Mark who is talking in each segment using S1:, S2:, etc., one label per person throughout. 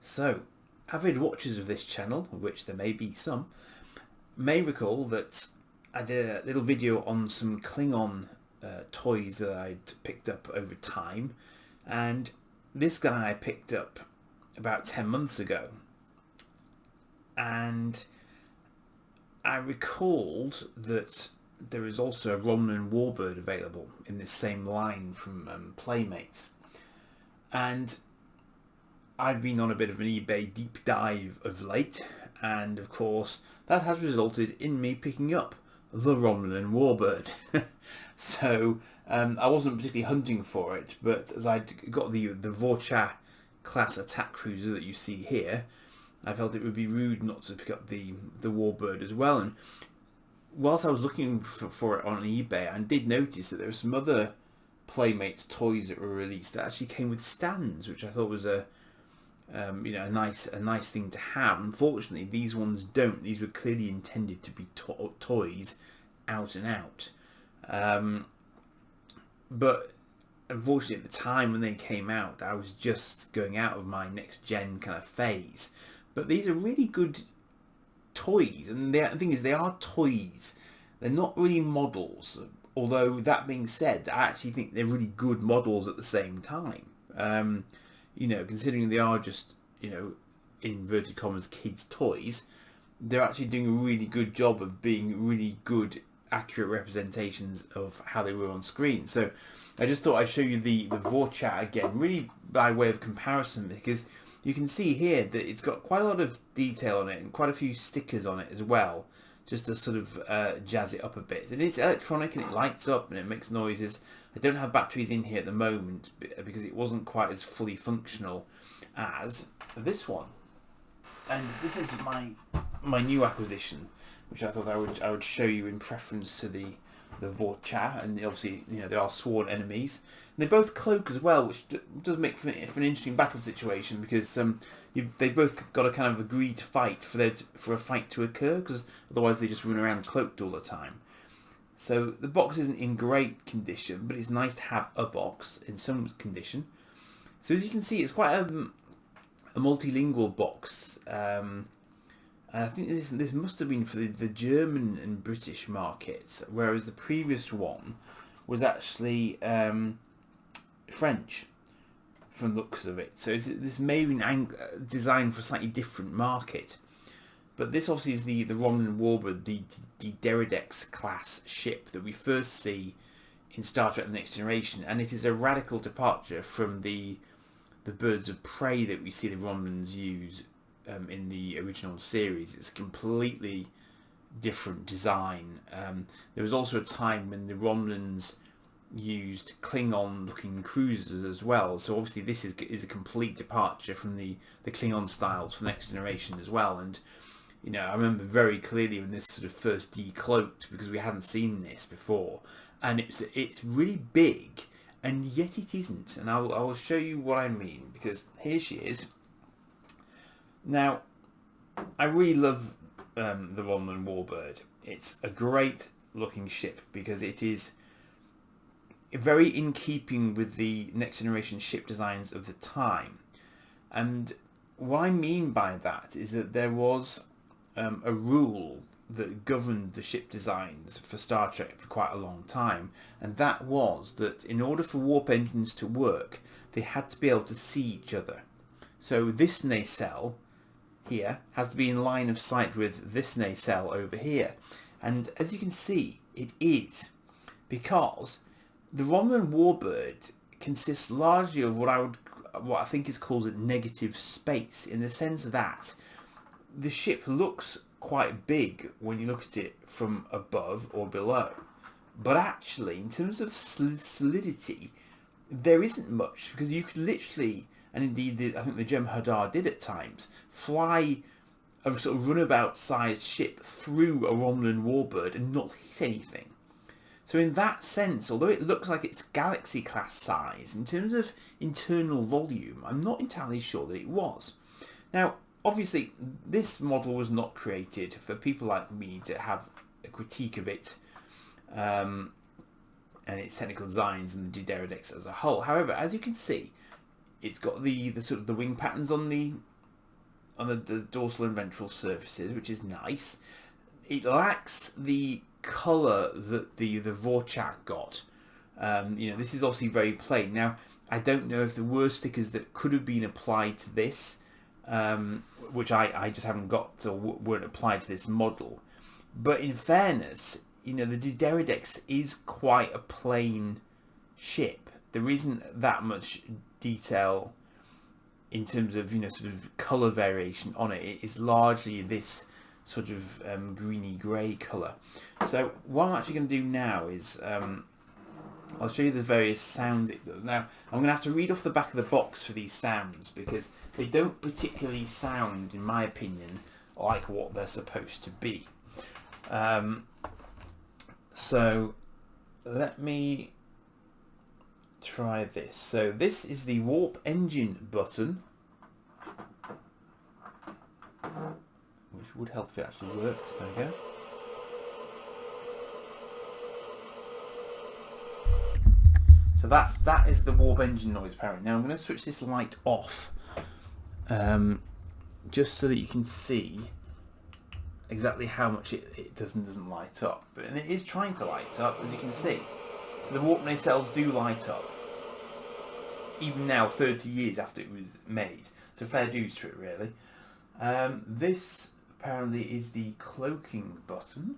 S1: So, avid watchers of this channel, of which there may be some, may recall that I did a little video on some Klingon toys that I'd picked up over time, and this guy I picked up about 10 months ago, and I recalled that there is also a Romulan Warbird available in this same line from Playmates, and I've been on a bit of an eBay deep dive of late, and of course that has resulted in me picking up the Romulan Warbird. So I wasn't particularly hunting for it, but as I'd got the Vor'cha class attack cruiser that you see here, I felt it would be rude not to pick up the Warbird as well. And whilst I was looking for it on eBay, I did notice that there were some other Playmates toys that were released that actually came with stands, which I thought was a nice thing to have. Unfortunately, these ones don't. These were clearly intended to be toys out and out. But unfortunately, at the time when they came out, I was just going out of my next gen kind of phase. But these are really good toys, and the thing is, they are toys. They're not really models. Although that being said, I actually think they're really good models at the same time. Considering they are just, in inverted commas, kids' toys, they're actually doing a really good job of being really good, accurate representations of how they were on screen. So I just thought I'd show you the Vor'cha again, really by way of comparison, because you can see here that it's got quite a lot of detail on it and quite a few stickers on it as well, just to sort of jazz it up a bit. And it's electronic and it lights up and it makes noises. I don't have batteries in here at the moment because it wasn't quite as fully functional as this one. And this is my new acquisition, which I thought I would show you in preference to the Vor'cha. And obviously, they are sworn enemies. And they both cloak as well, which does make for an interesting battle situation, because they both got to kind of agree to fight for a fight to occur, because otherwise they just run around cloaked all the time. So the box isn't in great condition, but it's nice to have a box in some condition. So as you can see, it's quite a multilingual box. And I think this must have been for the German and British markets, whereas the previous one was actually French, from the looks of it. So this may have been designed for a slightly different market. But this obviously is the Romulan Warbird, the Deredex class ship that we first see in Star Trek The Next Generation, and it is a radical departure from the birds of prey that we see the Romulans use in the original series. It's a completely different design. There was also a time when the Romulans used Klingon-looking cruisers as well, so obviously this is a complete departure from the Klingon styles for The Next Generation as well. And I remember very clearly when this sort of first decloaked, because we hadn't seen this before, and it's really big, and yet it isn't. And I will show you what I mean, because here she is. Now, I really love the Romulan Warbird. It's a great looking ship because it is very in keeping with the Next Generation ship designs of the time. And what I mean by that is that there was a rule that governed the ship designs for Star Trek for quite a long time, and that was that in order for warp engines to work, they had to be able to see each other. So this nacelle here has to be in line of sight with this nacelle over here, and as you can see, it is, because the Romulan Warbird consists largely of what I think is called a negative space, in the sense that the ship looks quite big when you look at it from above or below, but actually in terms of solidity there isn't much, because you could literally, and indeed I think the Jem'Hadar did at times, fly a sort of runabout sized ship through a Romulan Warbird and not hit anything. So in that sense, although it looks like it's galaxy class size, in terms of internal volume, I'm not entirely sure that it was. Now, obviously, this model was not created for people like me to have a critique of it and its technical designs and the Deredex as a whole. However, as you can see, it's got the sort of the wing patterns on the the dorsal and ventral surfaces, which is nice. It lacks the colour that the Vor'cha got. This is obviously very plain. Now, I don't know if there were stickers that could have been applied to this, which I just haven't got or weren't applied to this model. But in fairness, the Dideridex is quite a plain ship. There isn't that much detail in terms of sort of colour variation on it. It is largely this sort of greeny grey colour. So what I'm actually going to do now is I'll show you the various sounds it does. Now I'm going to have to read off the back of the box for these sounds because they don't particularly sound, in my opinion, like what they're supposed to be. So let me try this. So this is the warp engine button, which would help if it actually worked. There we go. So that is the warp engine noise apparently. Now I'm going to switch this light off, just so that you can see exactly how much it does and doesn't light up. And it is trying to light up, as you can see. So the warp nacelles do light up, even now 30 years after it was made. So fair dues to it, really. This apparently is the cloaking button.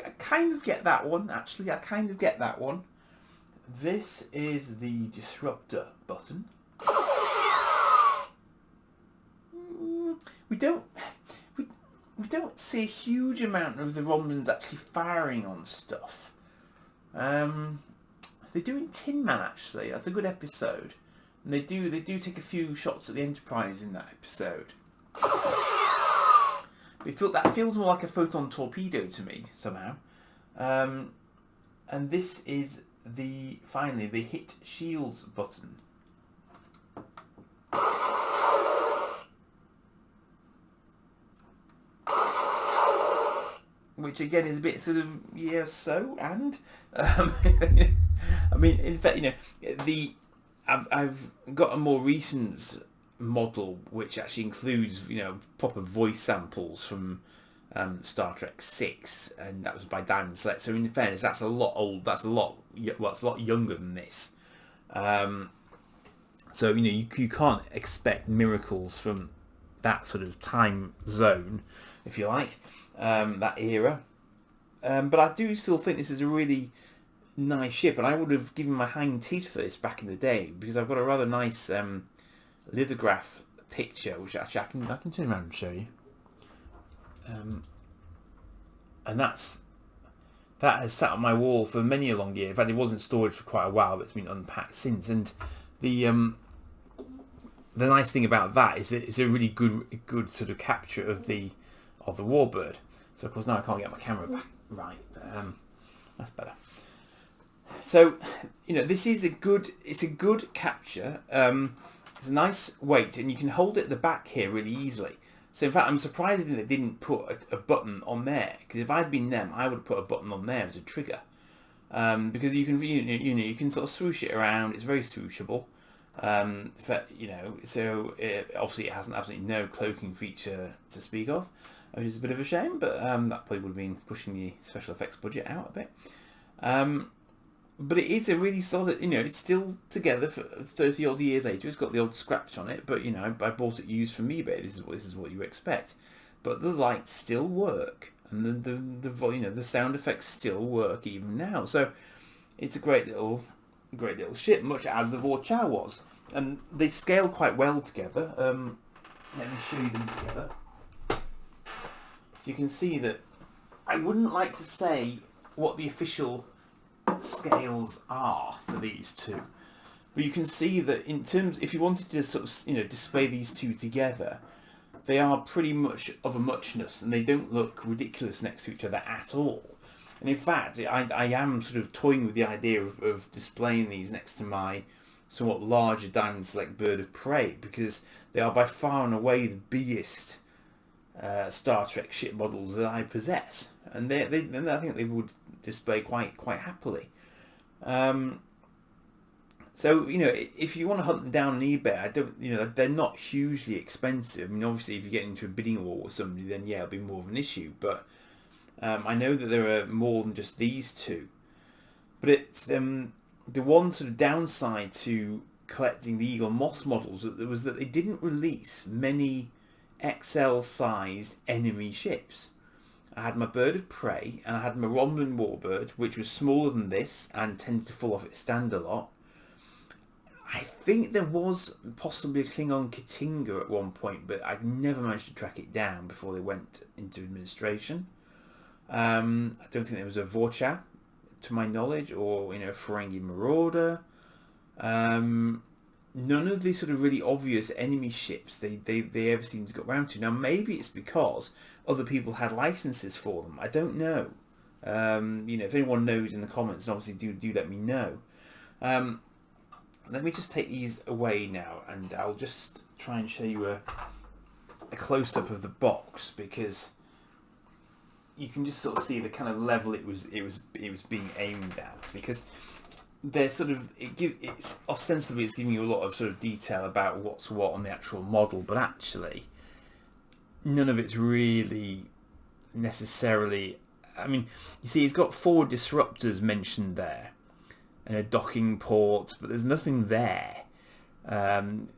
S1: I kind of get that one, actually. I kind of get that one. This is the disruptor button. We don't see a huge amount of the Romulans actually firing on stuff. They do in Tin Man, actually. That's a good episode. And they do take a few shots at the Enterprise in that episode. That feels more like a photon torpedo to me somehow. And this is finally the hit shields button. Which again is a bit sort of and I mean, in fact, I've got a more recent model which actually includes proper voice samples from Star Trek 6, and that was by Diamond Select. So in fairness, that's a lot old. It's a lot younger than this. So you can't expect miracles from that sort of time zone, if you like, that era. But I do still think this is a really nice ship, and I would have given my hind teeth for this back in the day, because I've got a rather nice lithograph picture, which actually I can turn around and show you. And that has sat on my wall for many a long year. In fact, it was in storage for quite a while, but it's been unpacked since. And the nice thing about that is that it's a really good sort of capture of the Warbird. So of course now I can't get my camera back right. That's better. So this is a good capture. It's a nice weight, and you can hold it at the back here really easily. So in fact, I'm surprised that they didn't put a button on there, because if I'd been them, I would have put a button on there as a trigger, because you can you can sort of swoosh it around. It's very swooshable. So obviously it has absolutely no cloaking feature to speak of, which is a bit of a shame. But that probably would have been pushing the special effects budget out a bit. But it is a really solid, it's still together for 30 odd years later. It's got the odd scratch on it, but I bought it used from eBay. This is what you expect. But the lights still work, and the sound effects still work even now. So it's a great little ship, much as the Vor'cha was, and they scale quite well together. Let me show you them together, so you can see that. I wouldn't like to say what the official scales are for these two, but you can see that in terms, if you wanted to sort of display these two together, they are pretty much of a muchness, and they don't look ridiculous next to each other at all. And in fact, I am sort of toying with the idea of displaying these next to my somewhat larger Diamond Select Bird of Prey, because they are by far and away the biggest Star Trek ship models that I possess, and I think they would display quite happily. So, you know, if you want to hunt them down on eBay, I don't, you know, they're not hugely expensive. I mean, obviously, if you get into a bidding war with somebody, then yeah, it'll be more of an issue. But I know that there are more than just these two. But it's the one sort of downside to collecting the Eagle Moss models was that they didn't release many XL-sized enemy ships. I had my Bird of Prey and I had my Romulan Warbird, which was smaller than this and tended to fall off its stand a lot. I think there was possibly a Klingon Kittinger at one point, but I never managed to track it down before they went into administration. I don't think there was a Vor'cha, to my knowledge, or, you know, Ferengi Marauder. None of these sort of really obvious enemy ships they ever seem to get around to. Now, maybe it's because other people had licenses for them. I don't know. You know, if anyone knows in the comments, obviously do let me know. Let me just take these away now, and I'll just try and show you a close-up of the box, because you can just sort of see the kind of level it was being aimed at, because they're sort of it's ostensibly it's giving you a lot of sort of detail about what's what on the actual model, but actually none of it's really necessarily. I mean, you see, it's got 4 disruptors mentioned there and a docking port, but there's nothing there.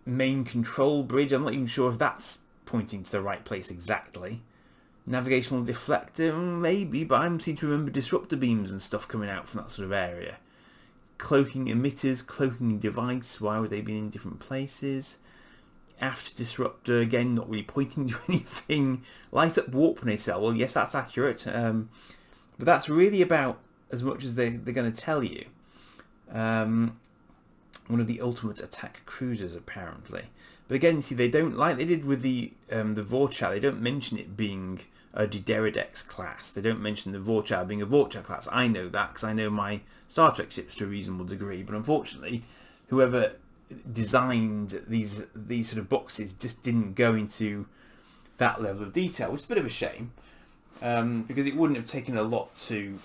S1: Main control bridge, I'm not even sure if that's pointing to the right place exactly. Navigational deflector, maybe, but I seem to remember disruptor beams and stuff coming out from that sort of area. Cloaking emitters, cloaking device, why would they be in different places? Aft disruptor, again, not really pointing to anything. Light up warp nacelle, well, yes, that's accurate. But that's really about as much as they're going to tell you. One of the ultimate attack cruisers, apparently. But again, you see, they don't, like they did with the Vor'cha, they don't mention it being a Dideridex class. They don't mention the Vor'cha being a Vor'cha class. I know that because I know my Star Trek ships to a reasonable degree, but unfortunately, whoever designed these sort of boxes just didn't go into that level of detail, which is a bit of a shame, because it wouldn't have taken a lot to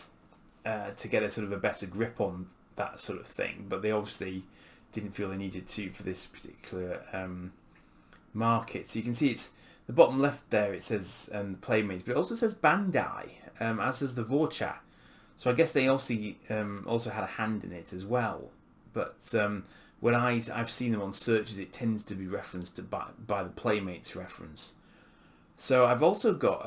S1: get a sort of a better grip on that sort of thing, but they obviously didn't feel they needed to for this particular market. So you can see it's the bottom left there, it says Playmates, but it also says Bandai, as does the Vor'cha. So I guess they also had a hand in it as well. But when I've seen them on searches, it tends to be referenced by the Playmates reference. So I've also got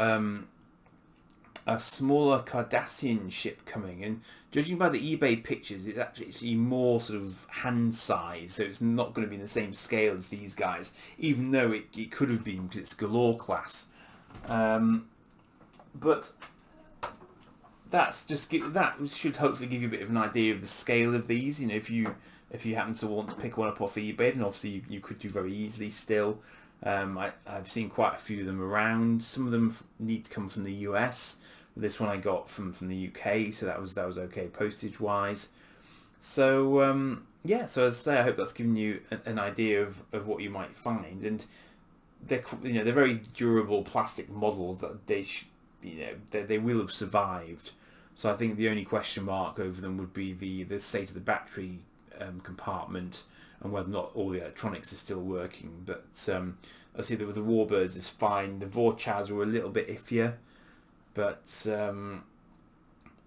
S1: a smaller Cardassian ship coming, and judging by the eBay pictures, it's actually more sort of hand size, so it's not going to be in the same scale as these guys, even though it could have been because it's Galore class. But that should hopefully give you a bit of an idea of the scale of these. You know, if you happen to want to pick one up off eBay, then obviously you could do very easily still. I've seen quite a few of them around. Some of them need to come from the US. This one I got from the UK, so that was okay postage wise. So yeah, so as I say, I hope that's given you an idea of what you might find, and they're very durable plastic models that they will have survived. So I think the only question mark over them would be the state of the battery compartment and whether or not all the electronics are still working. But I see that with the Warbirds is fine. The Vor'chas were a little bit iffier, but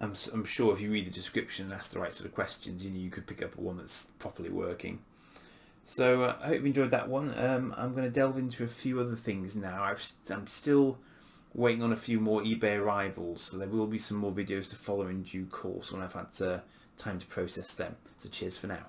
S1: I'm sure if you read the description and ask the right sort of questions, you could pick up one that's properly working. So I hope you enjoyed that one. I'm going to delve into a few other things now. I'm still waiting on a few more eBay arrivals, so there will be some more videos to follow in due course when I've had time to process them. So cheers for now.